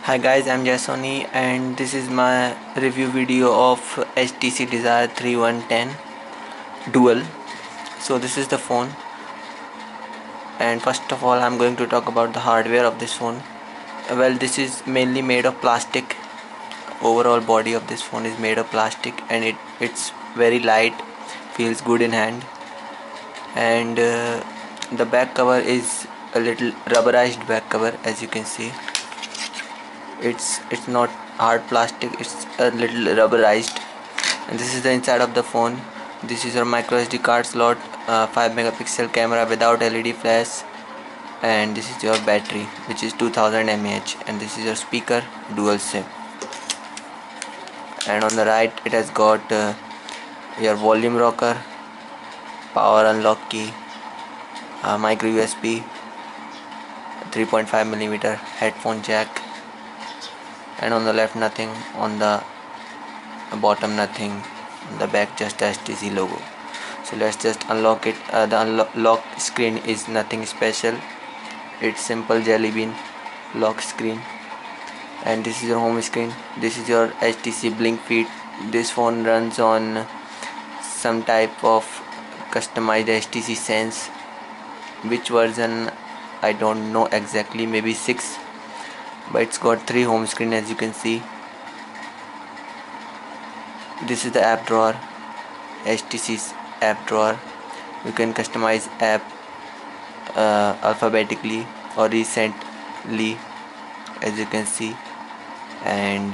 Hi guys, I'm Jasoni and this is my review video of Htc Desire 3110 Dual. So this is the phone, and first of all I'm going to talk about the hardware of this phone. Well, this is mainly made of plastic. Overall body of this phone is made of plastic, and it's very light, feels good in hand, and the back cover is a little rubberized back cover. As you can see, it's not hard plastic, it's a little rubberized. And this is the inside of the phone. This is your micro SD card slot, 5 megapixel camera without LED flash, and this is your battery which is 2000 mAh, and this is your speaker dual SIM. And on the right it has got your volume rocker, power unlock key, micro USB, 3.5mm headphone jack, and on the left nothing, on the bottom nothing, on the back just the HTC logo. So let's just unlock it. The unlock screen is nothing special, it's simple jelly bean lock screen. And this is your home screen. This is your HTC blink feed. This phone runs on some type of customized HTC Sense. Which version I don't know exactly, maybe 6, but it's got 3 home screen. As you can see, this is the app drawer, HTC's app drawer. You can customize app alphabetically or recently, as you can see, and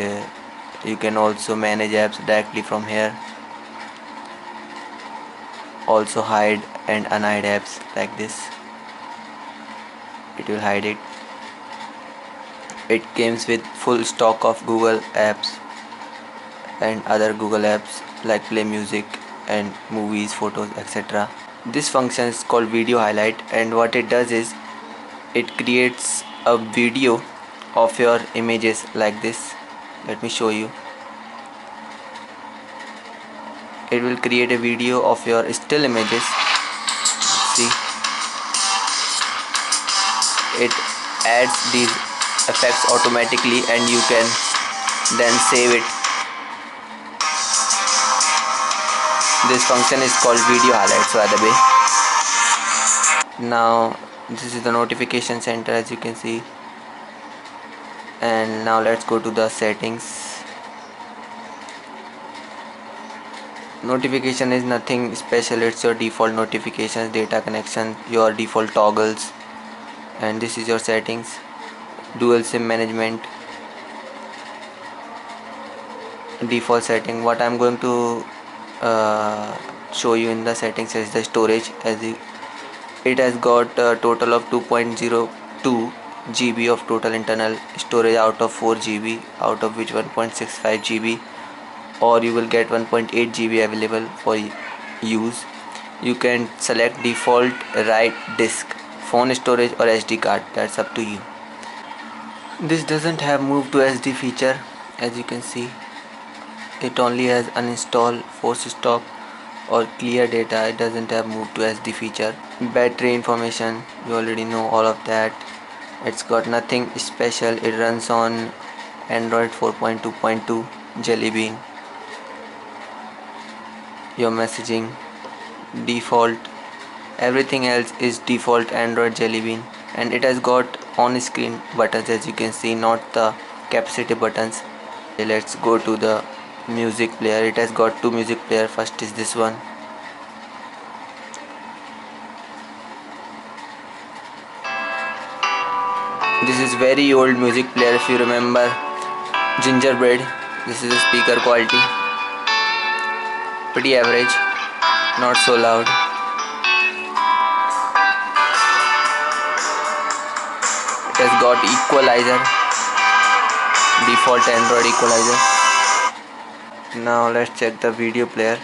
you can also manage apps directly from here. Also hide and unhide apps like this. It will hide it. It comes with full stock of Google apps and other Google apps like Play Music and movies, photos, etc. This function is called video highlight, and what it does is it creates a video of your images like this. Let me show you. It will create a video of your still images. See, it adds these effects automatically and you can then save it. This function is called video highlights, by the way. Now this is the notification center, as you can see, and now let's go to the settings. Notification is nothing special, it's your default notifications, data connection, your default toggles. And this is your settings, dual SIM management, default setting. What I'm going to show you in the settings is the storage. It has got a total of 2.02 GB of total internal storage out of 4 GB, out of which 1.65 GB, or you will get 1.8 GB available for use. You can select default write disk, phone storage or SD card, that's up to you. This doesn't have move to SD feature. As you can see, it only has uninstall, force stop or clear data. It doesn't have move to SD feature. Battery information, you already know all of that. It's got nothing special. It runs on Android 4.2.2 Jelly Bean. Your messaging default, everything else is default Android Jelly Bean. And it has got on screen buttons, as you can see, not the capacity buttons. Let's go to the music player. It has got 2 music player. First is this one. This is very old music player, if you remember Gingerbread. This is the speaker quality, pretty average, not so loud. It has got equalizer, default Android equalizer. Now let's check the video player.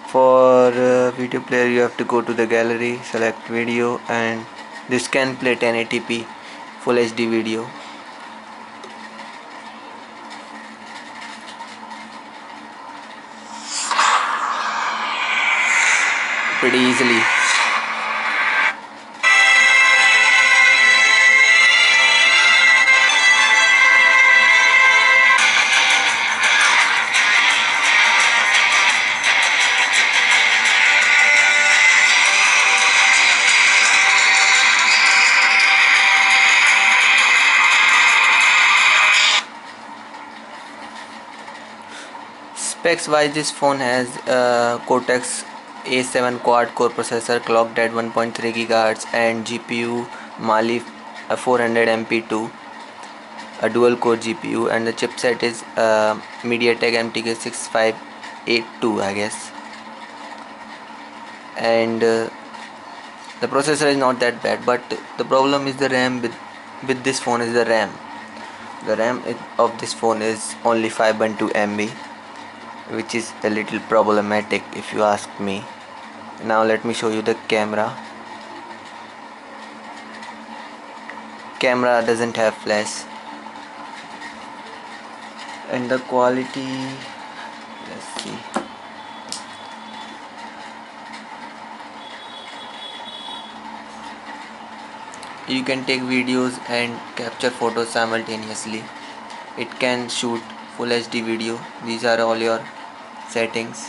For video player, you have to go to the gallery, select video, and this can play 1080p full HD video. Pretty easily. Specs wise, this phone has Cortex A7 quad core processor clocked at 1.3 GHz and GPU Mali 400 MP2, a dual core GPU, and the chipset is MediaTek MTK 6582, I guess. And the processor is not that bad, but the problem is the RAM with this phone is the RAM. The RAM of this phone is only 512 MB, which is a little problematic if you ask me. Now let me show you the camera. Camera doesn't have flash, and the quality, let's see. You can take videos and capture photos simultaneously. It can shoot full HD video. These are all your settings.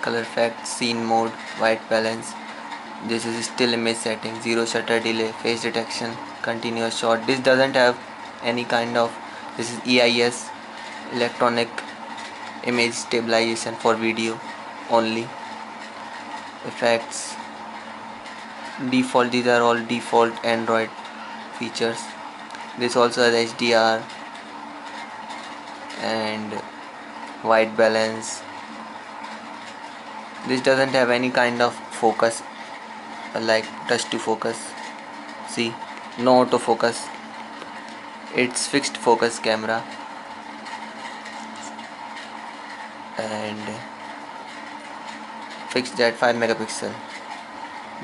Color effect, scene mode, white balance. This is still image setting, zero shutter delay, face detection, continuous shot. This doesn't have any kind of, this is EIS, electronic image stabilization for video only. Effects, default, these are all default Android features. This also has HDR and white balance. This doesn't have any kind of focus like touch to focus. See, no autofocus. It's fixed focus camera, and fixed at 5 megapixel.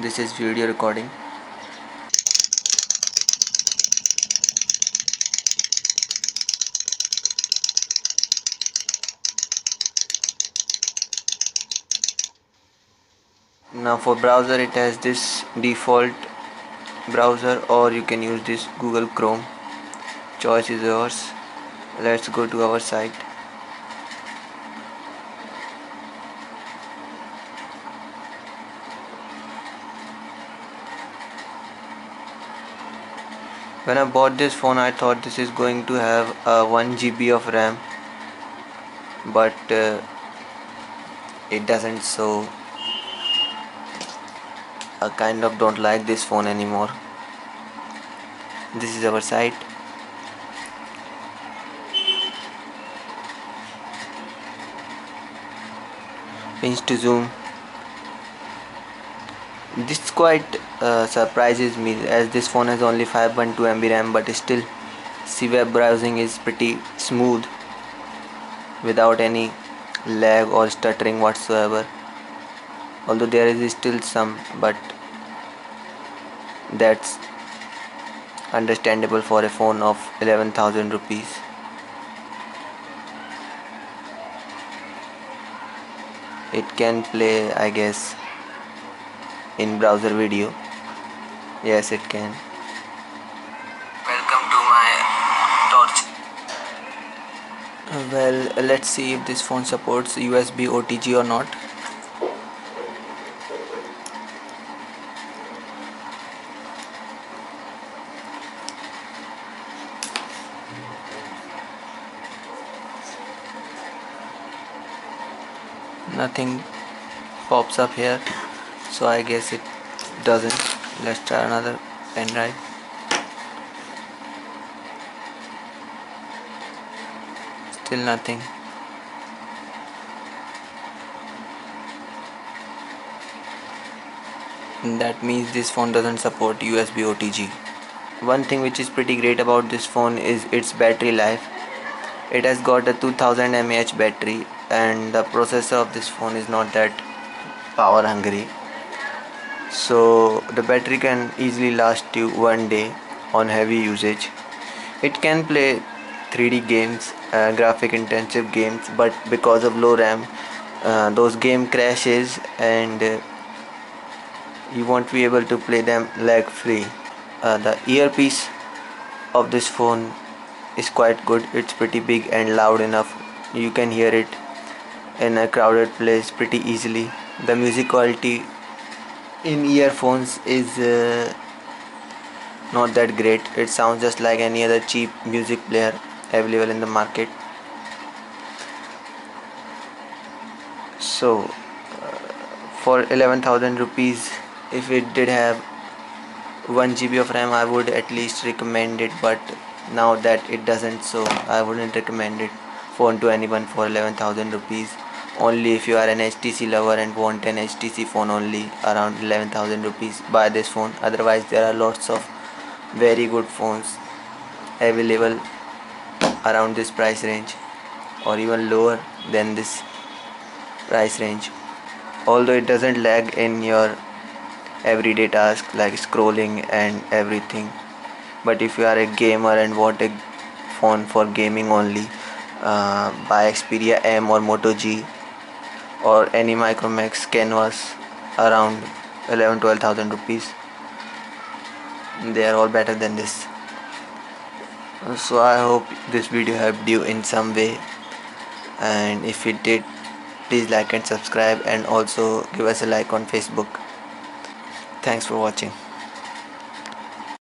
This is video recording. Now for browser, it has this default browser, or you can use this Google Chrome. Choice is yours. Let's go to our site. When I bought this phone, I thought this is going to have 1 GB of RAM, but it doesn't, so I kind of don't like this phone anymore. This is our site. Pinch to zoom. This quite surprises me, as this phone has only 512 MB RAM, but still see web browsing is pretty smooth without any lag or stuttering whatsoever. Although there is still some, but that's understandable for a phone of 11,000 rupees. It can play, I guess, in browser video. Yes, it can. Welcome to my torch. Well, let's see if this phone supports USB OTG or not. Nothing pops up here, so I guess it doesn't. Let's try another pen drive. Still nothing. That means this phone doesn't support USB OTG. One thing which is pretty great about this phone is its battery life. It has got a 2000 mAh battery, and the processor of this phone is not that power hungry, so the battery can easily last you one day on heavy usage. It can play 3D games, graphic intensive games, but because of low RAM, those game crashes, and you won't be able to play them lag free. The earpiece of this phone is quite good. It's pretty big and loud enough. You can hear it in a crowded place pretty easily. The music quality in earphones is not that great. It sounds just like any other cheap music player, available in the market. So for 11,000 rupees, if it did have 1 GB of RAM, I would at least recommend it, but now that it doesn't, so I wouldn't recommend it phone to anyone for 11,000 rupees. Only if you are an HTC lover and want an HTC phone only around 11,000 rupees, buy this phone. Otherwise there are lots of very good phones available around this price range or even lower than this price range, although it doesn't lag in your everyday task like scrolling and everything. But if you are a gamer and want a phone for gaming only, buy Xperia M or Moto G or any Micromax Canvas around 11-12,000 rupees. They are all better than this. So I hope this video helped you in some way, and if it did, please like and subscribe, and also give us a like on Facebook. Thanks for watching.